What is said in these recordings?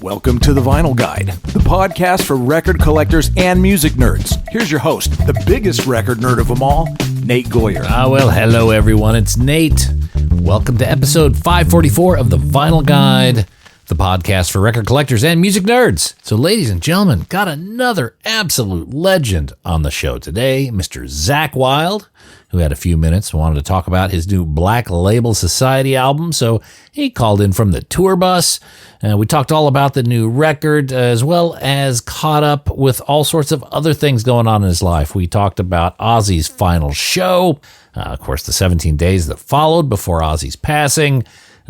Welcome to The Vinyl Guide, the podcast for record collectors and music nerds. Here's your host, the biggest record nerd of them all, Nate Goyer. Well, hello everyone, it's Nate. Welcome to episode 544 of The Vinyl Guide, the podcast for record collectors and music nerds. So ladies and gentlemen, got another absolute legend on the show today, Mr. Zakk Wylde, who had a few minutes, wanted to talk about his new Black Label Society album, so he called in from the tour bus. We talked all about the new record, as well as caught up with all sorts of other things going on in his life. We talked about Ozzy's final show, of course, the 17 days that followed before Ozzy's passing.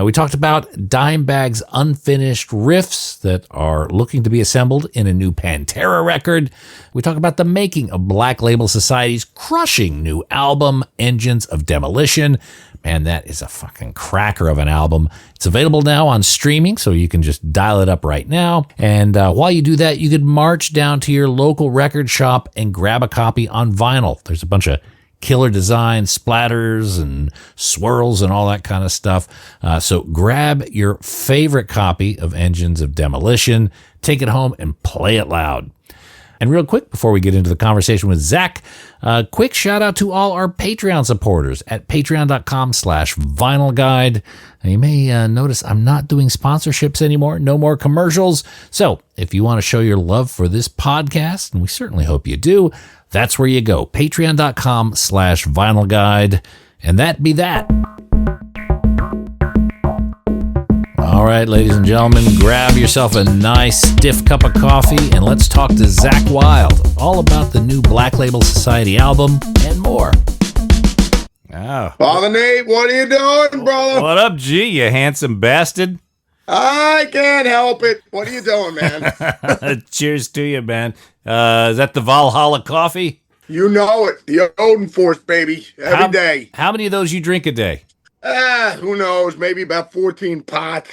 We talked about Dimebag's unfinished riffs that are looking to be assembled in a new Pantera record. We talk about the making of Black Label Society's crushing new album, Engines of Demolition. Man, that is a fucking cracker of an album. It's available now on streaming, so you can just dial it up right now. And while you do that, you could march down to your local record shop and grab a copy on vinyl. There's a bunch of killer design, splatters and swirls and all that kind of stuff. So grab your favorite copy of Engines of Demolition, take it home and play it loud. And real quick, before we get into the conversation with Zakk, quick shout out to all our Patreon supporters at patreon.com/vinylguide. You may notice I'm not doing sponsorships anymore, no more commercials. So if you want to show your love for this podcast, and we certainly hope you do, that's where you go, patreon.com/vinylguide. And that be that. All right, ladies and gentlemen, grab yourself a nice stiff cup of coffee and let's talk to Zakk Wylde, all about the new Black Label Society album and more. Oh. Father Nate, what are you doing, brother? What up, G, you handsome bastard? I can't help it. What are you doing, man? Cheers to you, man. Is that the Valhalla coffee? You know it. The Odin Force, baby. Every day. How many of those you drink a day? Who knows? Maybe about 14 pots.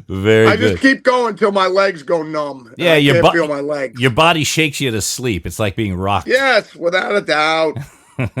Very I good. just keep going till my legs go numb. Yeah, I can't feel my legs. Your body shakes you to sleep. It's like being rocked. Yes, without a doubt.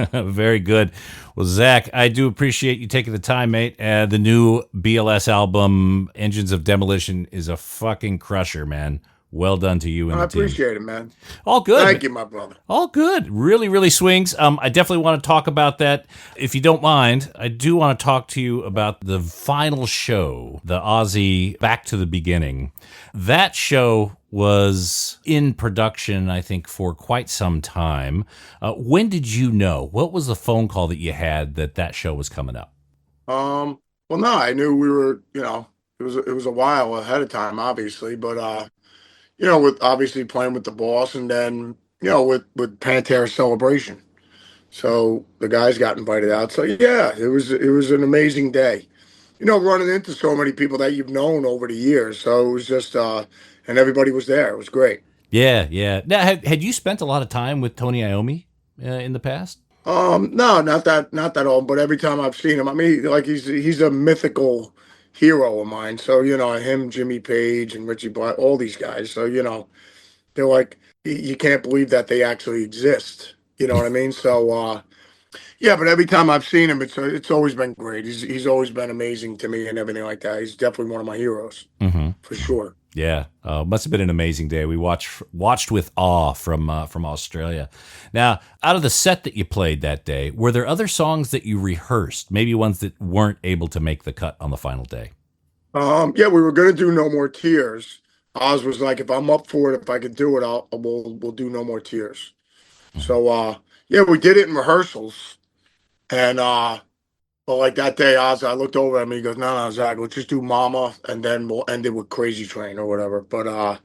Very good. Well, Zakk, I do appreciate you taking the time, mate. The new BLS album, Engines of Demolition, is a fucking crusher, man. Well done to you and the team. I appreciate it, man. All good. Thank you, my brother. All good. Really, really swings. I definitely want to talk about that. If you don't mind, I do want to talk to you about the final show, the Ozzy Back to the Beginning. That show was in production, I think, for quite some time. When did you know? What was the phone call that you had that show was coming up? Well, no, I knew we were, it was a while ahead of time, obviously, but, with obviously playing with the boss and then, with Pantera Celebration. So the guys got invited out. So yeah, it was an amazing day. Running into so many people that you've known over the years. So it was just, and everybody was there. It was great. Yeah, yeah. Now, had you spent a lot of time with Tony Iommi in the past? No, not that old, but every time I've seen him, I mean, like he's a mythical hero of mine. So, him, Jimmy Page and Ritchie Blackmore, all these guys. So, they're like, you can't believe that they actually exist. You know what I mean? So, yeah, but every time I've seen him, it's always been great. He's always been amazing to me and everything like that. He's definitely one of my heroes, for sure. Yeah, must have been an amazing day. We watched with awe from Australia. Now, out of the set that you played that day, were there other songs that you rehearsed? Maybe ones that weren't able to make the cut on the final day. Yeah, we were gonna do No More Tears. Oz was like, if I'm up for it, if I could do it, we'll do No More Tears. So yeah, we did it in rehearsals, and but like that day, Oz, I looked over at me. He goes, "No, Zakk, let's just do Mama, and then we'll end it with Crazy Train or whatever." But I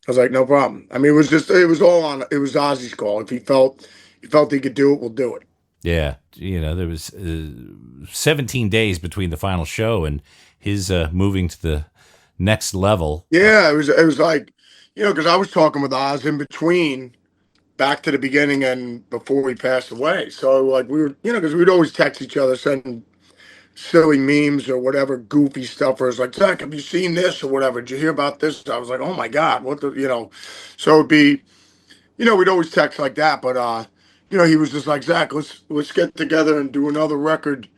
was like, "No problem." I mean, it was Ozzy's call. If he felt he could do it, we'll do it. Yeah, there was 17 days between the final show and his moving to the next level. Yeah, it was like, because I was talking with Oz in between Back to the Beginning and before we passed away. So like we were, because we'd always text each other, sending silly memes or whatever goofy stuff. Or it's like, Zakk, have you seen this or whatever? Did you hear about this? I was like, oh my God, what the. So it'd be, we'd always text like that. But he was just like, Zakk, let's get together and do another record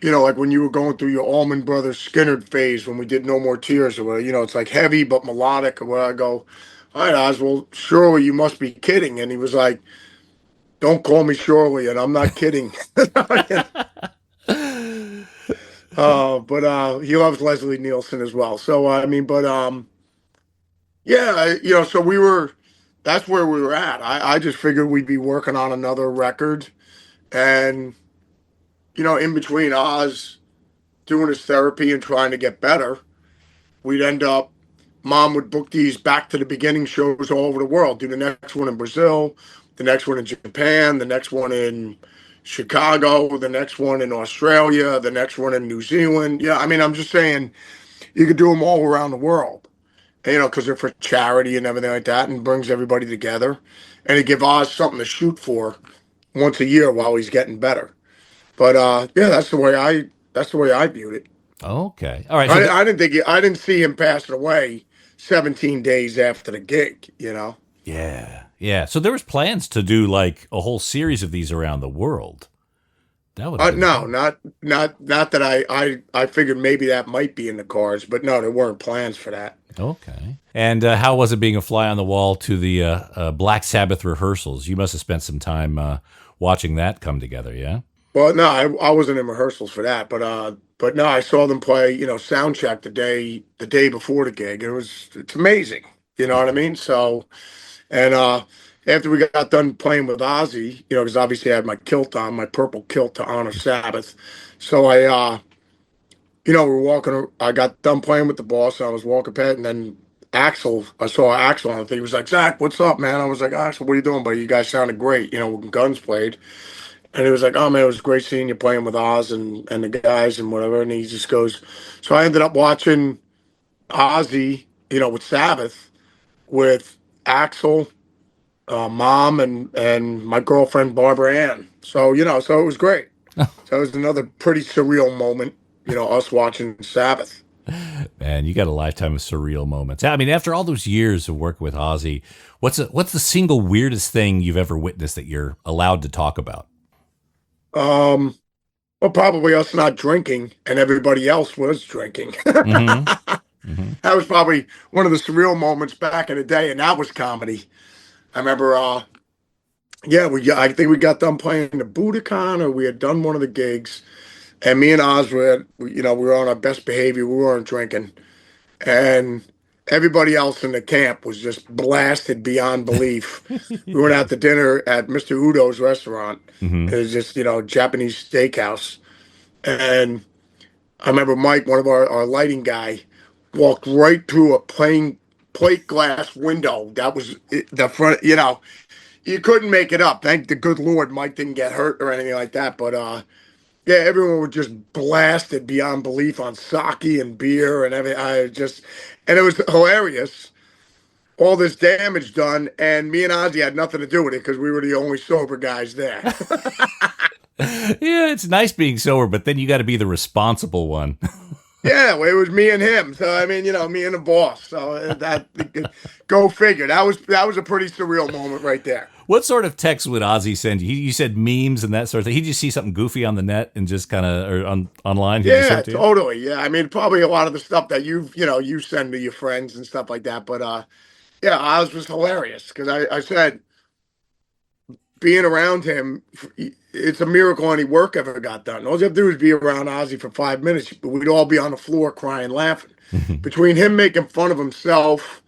like when you were going through your Allman Brothers Skinner phase when we did No More Tears or whatever, it's like heavy but melodic or where I go, all right, Oswald, surely you must be kidding. And he was like, don't call me Shirley, and I'm not kidding. But he loves Leslie Nielsen as well. So I mean, but yeah, so that's where we were at. I just figured we'd be working on another record, and in between Oz doing his therapy and trying to get better, we'd end up. Mom would book these back to the beginning shows all over the world. Do the next one in Brazil, the next one in Japan, the next one in Chicago, the next one in Australia, the next one in New Zealand. Yeah, I mean, I'm just saying you could do them all around the world, because they're for charity and everything like that, and brings everybody together, and it give Oz something to shoot for once a year while he's getting better. But yeah, that's the way I viewed it. Okay. All right. I didn't see him passing away 17 days after the gig. Yeah. Yeah. So there was plans to do like a whole series of these around the world. That would have been No, cool. not that I figured maybe that might be in the cards, but no, there weren't plans for that. Okay. And how was it being a fly on the wall to the Black Sabbath rehearsals? You must have spent some time watching that come together, yeah? Well, no, I wasn't in rehearsals for that, but no, I saw them play, sound check the day before the gig. It's amazing. You know what I mean? So, and after we got done playing with Ozzy, because obviously I had my kilt on, my purple kilt to honor Sabbath. So we're walking. I got done playing with the boss, and I was walking past, and then I saw Axl on the thing. He was like, Zakk, what's up, man? I was like, Axl, what are you doing, buddy? You guys sounded great, when Guns played. And he was like, oh, man, it was great seeing you playing with Oz and the guys and whatever. And he just goes, so I ended up watching Ozzy, with Sabbath, with Axl, Mom, and my girlfriend, Barbara Ann. So, so it was great. So it was another pretty surreal moment, us watching Sabbath. Man, you got a lifetime of surreal moments. I mean, after all those years of working with Ozzy, what's the single weirdest thing you've ever witnessed that you're allowed to talk about? Um, well, probably us not drinking and everybody else was drinking. Mm-hmm. That Mm-hmm. was probably one of the surreal moments back in the day, and that was comedy. I remember, yeah, I think we got done playing the Budokan, or we had done one of the gigs, and me and Oz we were on our best behavior. We weren't drinking, and everybody else in the camp was just blasted beyond belief. We went out to dinner at Mr. Udo's restaurant. Mm-hmm. It was just, Japanese steakhouse. And I remember Mike, one of our lighting guy, walked right through a plate glass window. That was the front, you couldn't make it up. Thank the good Lord Mike didn't get hurt or anything like that. But yeah, everyone was just blasted beyond belief on sake and beer and everything. And it was hilarious. All this damage done, and me and Ozzy had nothing to do with it because we were the only sober guys there. Yeah, it's nice being sober, but then you got to be the responsible one. Yeah, well, it was me and him. So I mean, me and the boss. So that go figure. That was a pretty surreal moment right there. What sort of text would Ozzy send you? You said memes and that sort of thing. He'd just see something goofy on the net and just kind of, or online, he'd just send Yeah, it to you? totally. Yeah, I mean, probably a lot of the stuff that you send to your friends and stuff like that. But yeah, Oz was hilarious because I said being around him, it's a miracle any work ever got done. All you have to do is be around Ozzy for 5 minutes. We'd all be on the floor crying, laughing. Between him making fun of himself,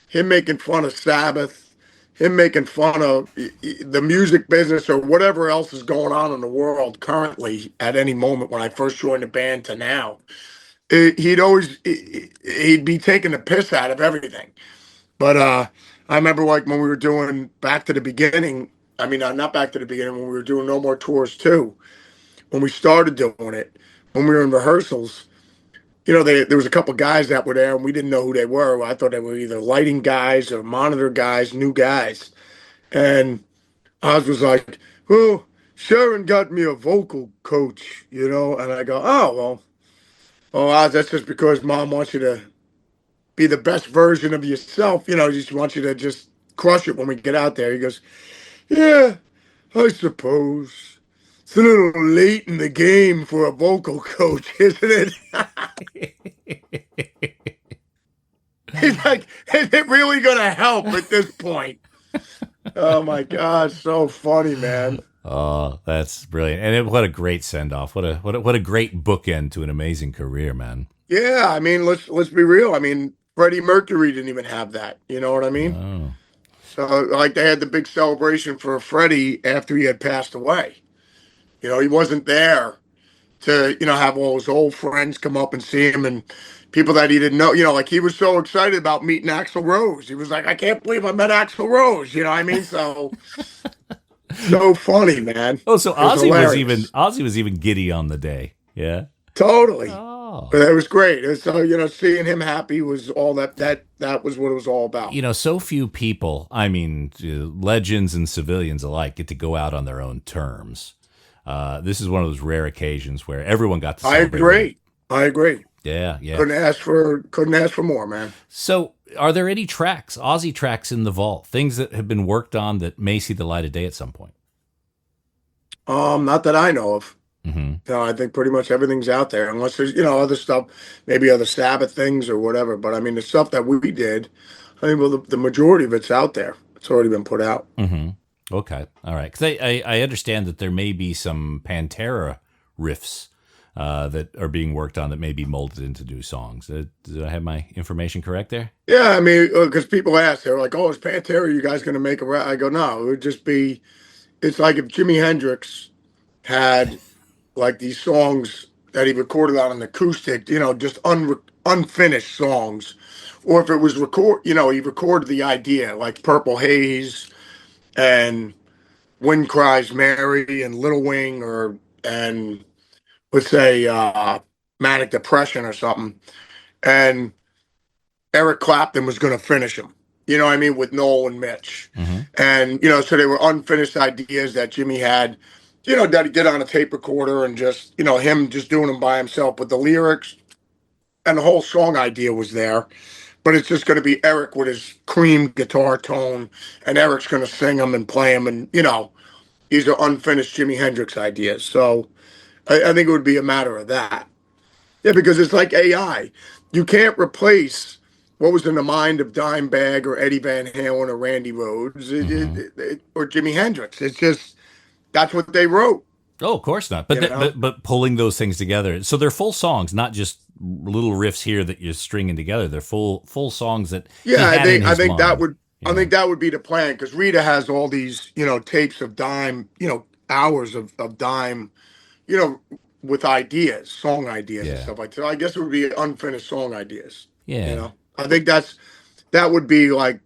him making fun of Sabbath, him making fun of the music business or whatever else is going on in the world currently at any moment when I first joined the band to now, he'd be taking the piss out of everything. But I remember like when we were doing Back to the Beginning. I mean, not Back to the Beginning, when we were doing No More Tours too. When we started doing it, when we were in rehearsals, there was a couple guys that were there, and we didn't know who they were. I thought they were either lighting guys or monitor guys, new guys. And Oz was like, "Well, Sharon got me a vocal coach, And I go, "Oh well, Oz, that's just because Mom wants you to be the best version of yourself. Just wants you to just crush it when we get out there." He goes, "Yeah, I suppose." it's a little late in the game for a vocal coach, isn't it? He's like, is it really going to help at this point? Oh my God, so funny, man. Oh, that's brilliant! What a great send off! What a great bookend to an amazing career, man. Yeah, I mean, let's be real. I mean, Freddie Mercury didn't even have that. You know what I mean? Oh, So, like, they had the big celebration for Freddie after he had passed away. You know, he wasn't there to, have all his old friends come up and see him and people that he didn't know. You know, like he was so excited about meeting Axl Rose. He was like, I can't believe I met Axl Rose. You know what I mean? So funny, man. oh, so It was hilarious. Ozzy was even giddy on the day. Yeah. Totally. Oh, But it was great. And so, seeing him happy was all that was what it was all about. so few people, I mean, legends and civilians alike, get to go out on their own terms. This is one of those rare occasions where everyone got to I celebrate with him. agree. I agree. Yeah, yeah. Couldn't ask for more, man. So, are there any tracks, Ozzy tracks in the vault, things that have been worked on that may see the light of day at some point? Not that I know of. Mm-hmm. No, I think pretty much everything's out there, unless there's, other stuff, maybe other Sabbath things or whatever. But I mean, the stuff that we did, I think, well, the majority of it's out there. It's already been put out. Mm-hmm. Okay, all right. Because I understand that there may be some Pantera riffs that are being worked on that may be molded into new songs. Did I have my information correct there? Yeah, I mean, because people ask, they're like, "Oh, is Pantera? You guys going to make a rap?" I go, "No, it would just be." It's like if Jimi Hendrix had like these songs that he recorded on an acoustic, just unfinished songs, or if it was he recorded the idea like Purple Haze and Wind Cries Mary and Little Wing, and let's say Manic Depression or something, and Eric Clapton was going to finish them. You know what I mean? With Noel and Mitch. Mm-hmm. And, so they were unfinished ideas that Jimmy had, that he did on a tape recorder and just, him just doing them by himself. But the lyrics and the whole song idea was there. But it's just going to be Eric with his cream guitar tone, and Eric's going to sing them and play them. And, these are unfinished Jimi Hendrix ideas. So I think it would be a matter of that. Yeah, because it's like AI. You can't replace what was in the mind of Dimebag or Eddie Van Halen or Randy Rhoads or Jimi Hendrix. It's just that's what they wrote. Oh, of course not. But but pulling those things together, so they're full songs, not just little riffs here that you're stringing together. They're full think that would be the plan, because Rita has all these tapes of Dime, hours of Dime, you know with ideas, song ideas and stuff like that. So I guess it would be unfinished song ideas. Yeah. I think that would be like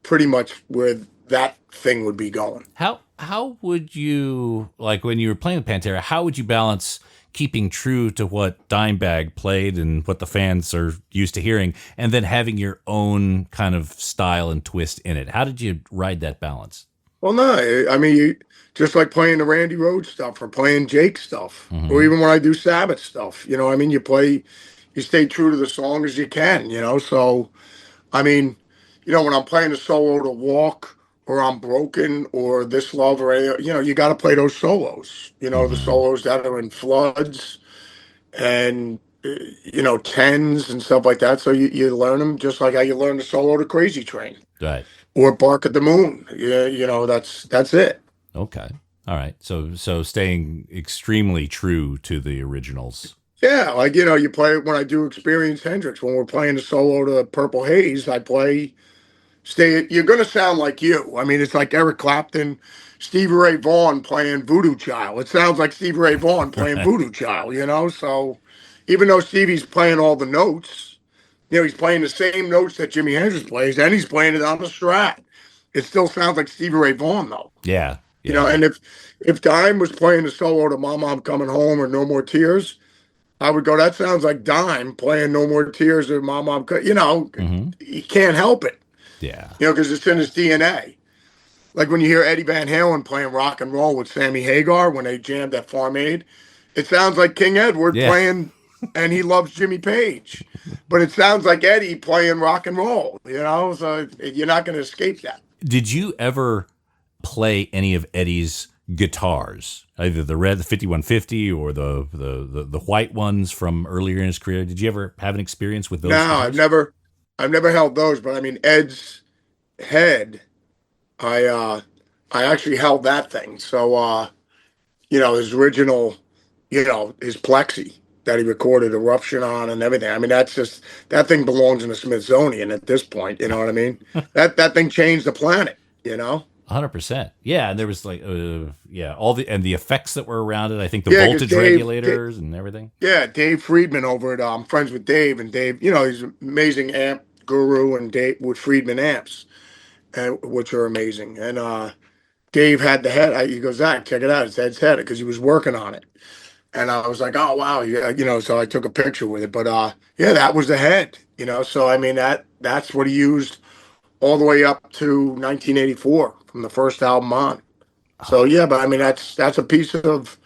pretty much where that thing would be going. How would you, like when you were playing with Pantera, how would you balance keeping true to what Dimebag played and what the fans are used to hearing, and then having your own kind of style and twist in it? How did you ride that balance? Well, no, I mean, just like playing the Randy Rhoads stuff or playing Jake stuff, or even when I do Sabbath stuff, I mean, you stay true to the song as you can, So, I mean, when I'm playing a solo to Walk or I'm Broken or This Love or any, you got to play those solos, the solos that are in floods and, tens and stuff like that. So you learn them just like how you learn the solo to Crazy Train. Right. Or Bark at the Moon. Yeah, that's it. Okay. All right. So staying extremely true to the originals. Yeah, like you play when I do Experience Hendrix, when we're playing the solo to Purple Haze, I play stay you're gonna sound like you. I mean, it's like Eric Clapton, Stevie Ray Vaughan playing Voodoo Child. It sounds like Stevie Ray Vaughan playing Voodoo Child, So even though Stevie's playing all the notes, he's playing the same notes that Jimi Hendrix plays, and he's playing it on the Strat. It still sounds like Stevie Ray Vaughan, though. Yeah. And if Dime was playing the solo to Mama I'm Coming Home or No More Tears, I would go, that sounds like Dime playing No More Tears or Mama I'm Coming. He can't help it. Yeah. Because it's in his DNA. Like when you hear Eddie Van Halen playing rock and roll with Sammy Hagar when they jammed at Farm Aid, it sounds like King Edward playing And He Loves Jimmy Page. But it sounds like Eddie playing rock and roll, So you're not going to escape that. Did you ever play any of Eddie's guitars, either the red, the 5150, or the white ones from earlier in his career. Did you ever have an experience with No, those guitars? I've never held those, but I mean Ed's head, I I actually held that thing. So his original, his plexi that he recorded Eruption on and everything. I mean, that thing belongs in the Smithsonian at this point, you know what I mean? That thing changed the planet, you know? 100%. Yeah, and there was like, yeah, all the effects that were around it. I think the Yeah, because voltage regulators and everything. Dave Friedman over at I'm friends with Dave, and Dave, he's an amazing amp guru, and Dave with Friedman amps, which are amazing. And Dave had the head. He goes, Zakk, check it out. It's Ed's head, because he was working on it. And I was like, oh wow, yeah, so I took a picture with it. But yeah, that was the head, So I mean that's what he used all the way up to 1984 from the first album on. So yeah, but I mean that's a piece of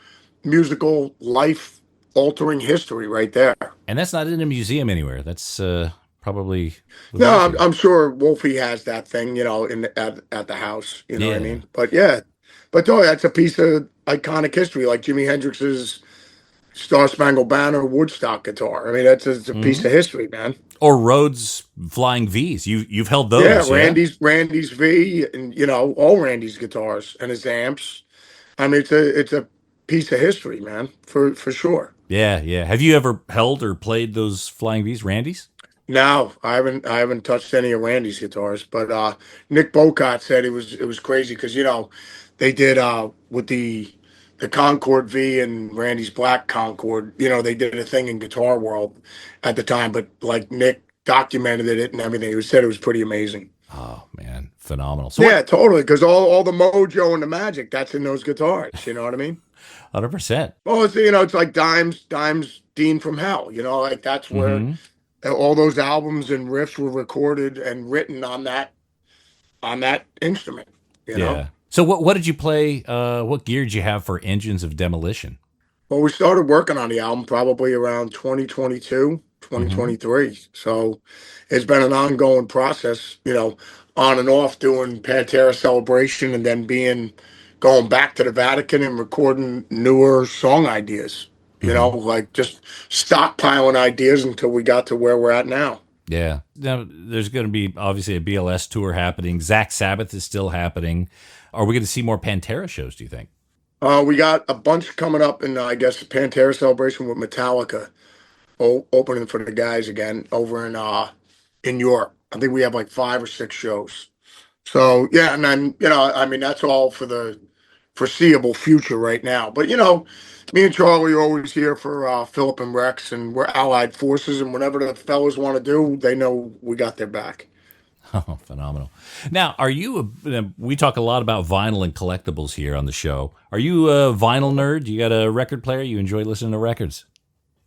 musical life altering history right there. And that's not in a museum anywhere. That's probably with No, Wolfie. I'm sure Wolfie has that thing, at the house. You know what I Yeah. mean? But yeah, but no, that's a piece of iconic history, like Jimi Hendrix's Star Spangled Banner Woodstock guitar. I mean, that's just a piece Hmm. of history, man. Or Rhodes Flying V's. You've held Yeah, those, yeah? Randy's V, and all Randy's guitars and his amps. I mean, it's a piece of history, man, for sure. Yeah, yeah. Have you ever held or played those Flying V's, Randy's? No, I haven't touched any of Randy's guitars, but Nick Bocott said it was crazy because they did with the Concorde V and Randy's Black Concorde, they did a thing in Guitar World at the time, but like Nick documented it and everything. He said it was pretty amazing. Oh man, phenomenal. So Yeah, what? totally, because all the mojo and the magic that's in those guitars. You know what I mean? 100%. Well, it's like Dimes Dean from Hell. Like that's where Hmm. all those albums and riffs were recorded and written on that instrument. You know. Yeah. So what did you play? What gear did you have for Engines of Demolition? Well, we started working on the album probably around 2022, Hmm. 2023. So it's been an ongoing process, on and off doing Pantera Celebration and then going back to the Vatican and recording newer song ideas, Hmm. like just stockpiling ideas until we got to where we're at now. Yeah. Now there's going to be obviously a BLS tour happening. Zach Sabbath is still happening. Are we going to see more Pantera shows? Do you think? We got a bunch coming up in, I guess, Pantera Celebration with Metallica opening for the guys again over in Europe. I think we have like 5 or 6 shows. So yeah, and then I mean that's all for the foreseeable future right now. But me and Charlie are always here for Philip and Rex, and we're allied forces. And whatever the fellas want to do, they know we got their back. Oh, phenomenal. Now, are you we talk a lot about vinyl and collectibles here on the show. Are you a vinyl nerd? You got a record player? You enjoy listening to records?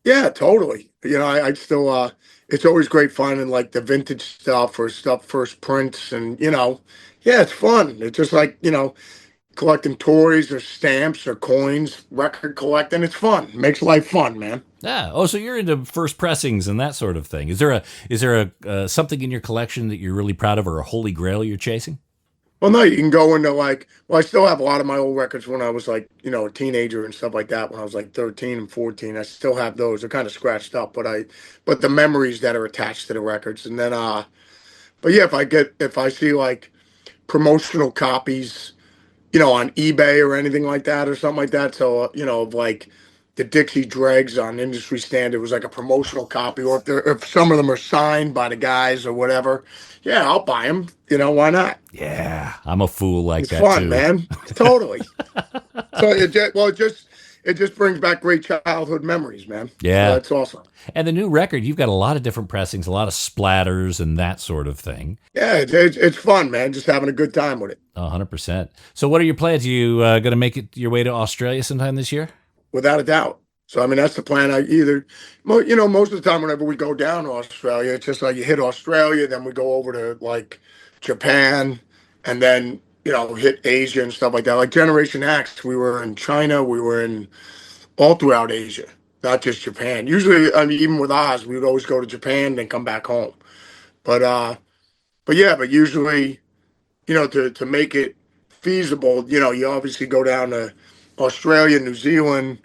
Yeah, totally. I still it's always great finding like the vintage stuff or stuff first prints, and yeah, it's fun. It's just like collecting toys or stamps or coins, record collecting. It's fun. Makes life fun, man. Yeah. Oh, so you're into first pressings and that sort of thing. Is there a something in your collection that you're really proud of, or a holy grail you're chasing? Well, no, you can go into like, well, I still have a lot of my old records when I was like, a teenager and stuff like that. When I was like 13 and 14, I still have those. They're kind of scratched up, but the memories that are attached to the records. And then, but yeah, if I see like promotional copies, on eBay or anything like that or something like that. So, of like the Dixie Dregs on Industry Standard was like a promotional copy, or if some of them are signed by the guys or whatever, yeah, I'll buy them. Why not? Yeah, I'm a fool like It's that fun, too. man. Totally. So it just brings back great childhood memories, man. So Yeah. that's awesome. And the new record, you've got a lot of different pressings, a lot of splatters and that sort of thing. Yeah, it's fun, man. Just having a good time with it, 100%. So, what are your plans? You going to make it your way to Australia sometime this year? without a doubt. So I mean, that's the plan. Most of the time, whenever we go down to Australia, it's just like you hit Australia, then we go over to like Japan, and then hit Asia and stuff like that. Like Generation X, we were in China, we were in all throughout Asia, not just Japan. Usually, I mean, even with Oz, we would always go to Japan, then come back home. But yeah, but usually, to make it feasible, you obviously go down to Australia, New Zealand,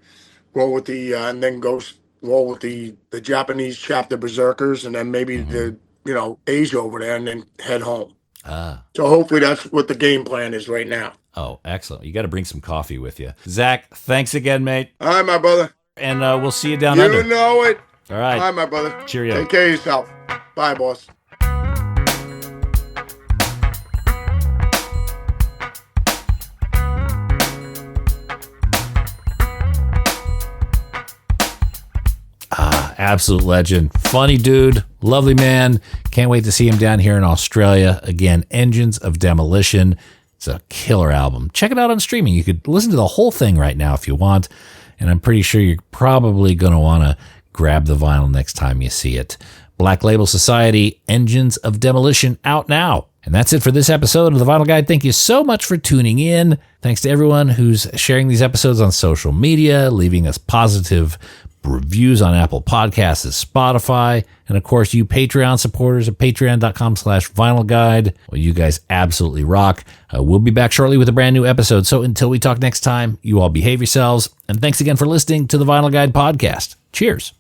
roll with and then roll with the Japanese chapter berserkers, and then maybe Asia over there, and then head home. So hopefully that's what the game plan is right now. Oh, excellent. You got to bring some coffee with you. Zakk, thanks again, mate. All right, my brother. And we'll see you down under. You know it. All right. All right, my brother. Cheerio. Take care of yourself. Bye, boss. Absolute legend. Funny dude. Lovely man. Can't wait to see him down here in Australia. Again, Engines of Demolition. It's a killer album. Check it out on streaming. You could listen to the whole thing right now if you want. And I'm pretty sure you're probably going to want to grab the vinyl next time you see it. Black Label Society, Engines of Demolition, out now. And that's it for this episode of The Vinyl Guide. Thank you so much for tuning in. Thanks to everyone who's sharing these episodes on social media, leaving us positive reviews on Apple Podcasts and Spotify. And of course, you Patreon supporters at patreon.com/vinyl guide. Well, you guys absolutely rock. We'll be back shortly with a brand new episode. So until we talk next time, you all behave yourselves. And thanks again for listening to the Vinyl Guide podcast. Cheers.